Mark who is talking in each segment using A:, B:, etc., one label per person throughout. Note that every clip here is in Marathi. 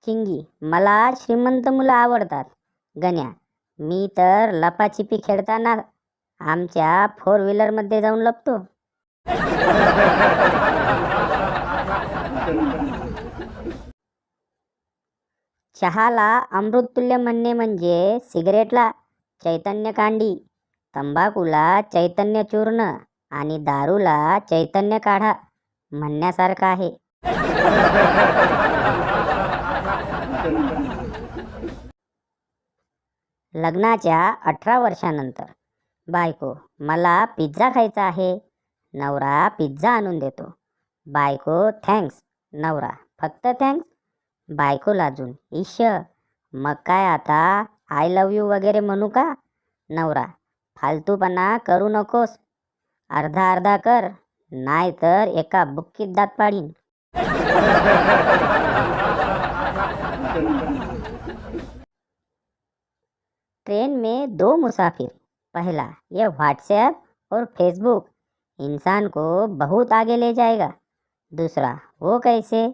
A: चिंगी, मला श्रीमंत मुलं आवडतात. गण्या, मी तर लपाछिपी खेळताना आमच्या 4 व्हीलरमध्ये जाऊन लपतो. चहाला अमृततुल्य म्हणणे म्हणजे सिगरेटला चैतन्य कांडी, तंबाखूला चैतन्य चूर्ण आणि दारूला चैतन्य काढा म्हणण्यासारखं आहे. लग्नाच्या 18 वर्षानंतर बायको, मला पिझ्झा खायचा आहे. नवरा पिझ्झा आणून देतो. बायको, थँक्स. नवरा, फक्त थँक्स. बायको लाजून, ईश, मग काय आता आय लव्ह यू वगैरे म्हणू का? नवरा, फालतूपणा करू नकोस. अर्धा अर्धा कर, नाही तर एका बुक्कीत दात पाडीन. ट्रेन में 2 मुसाफिर. पहला, यह व्हाट्सएप और फेसबुक इंसान को बहुत आगे ले जाएगा. दूसरा, वो कैसे?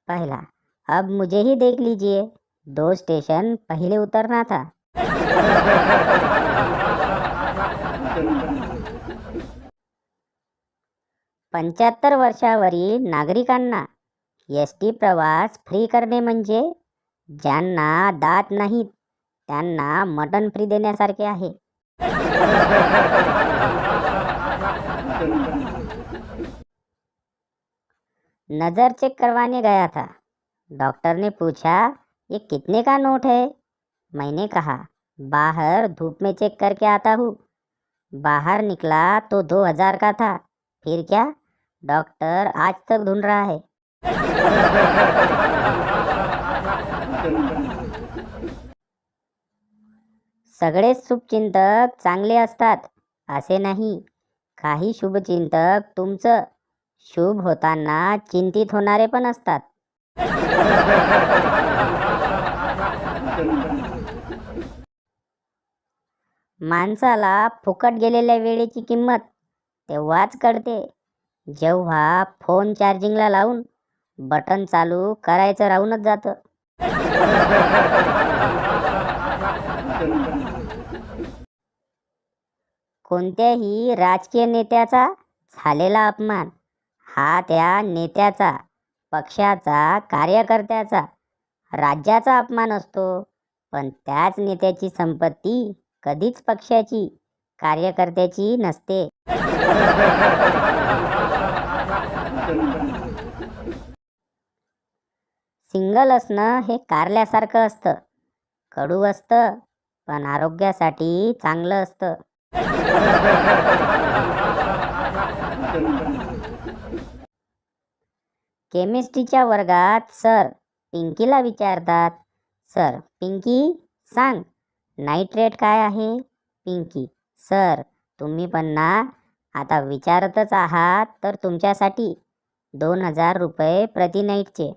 A: पहला, अब मुझे ही देख लीजिए, 2 स्टेशन पहले उतरना था. 75 वर्षावरील नागरिकांना एस टी प्रवास फ्री करणे म्हणजे ज्यांना दात नाहीत त्यांना मटण फ्री देण्यासारखे आहे. नज़र चेक करवाने गया था. डॉक्टर ने पूछा, ये कितने का नोट है? मैंने कहा, बाहर धूप में चेक करके आता हूँ. बाहर निकला तो 2000 का था. फिर क्या? डॉक्टर आज तक ढूंढ रहा है. सगळेच शुभचिंतक चांगले असतात असे नाही. काही शुभचिंतक तुमचं शुभ होताना चिंतित होणारे पण असतात. माणसाला फुकट गेलेल्या वेळेची किंमत तेव्हाच कळते जेव्हा फोन चार्जिंगला लावून बटन चालू करायचं राहूनच जातं. कोणत्याही राजकीय नेत्याचा झालेला अपमान हा त्या नेत्याचा, पक्षाचा, कार्यकर्त्याचा, राज्याचा अपमान असतो. पण त्याच नेत्याची संपत्ती कधीच पक्षाची, कार्यकर्त्याची नसते. सिंगल असणं हे कारल्यासारखं असतं. कडू असतं पण आरोग्यासाठी चांगलं असतं. केमिस्ट्रीच्या वर्गात सर पिंकीला विचारतात, सर पिंकी सांग नायट्रेट काय आहे? पिंकी, सर तुम्ही पण ना आता विचारतच आहात तर तुमच्यासाठी 2000 रुपये प्रति नाईटचे.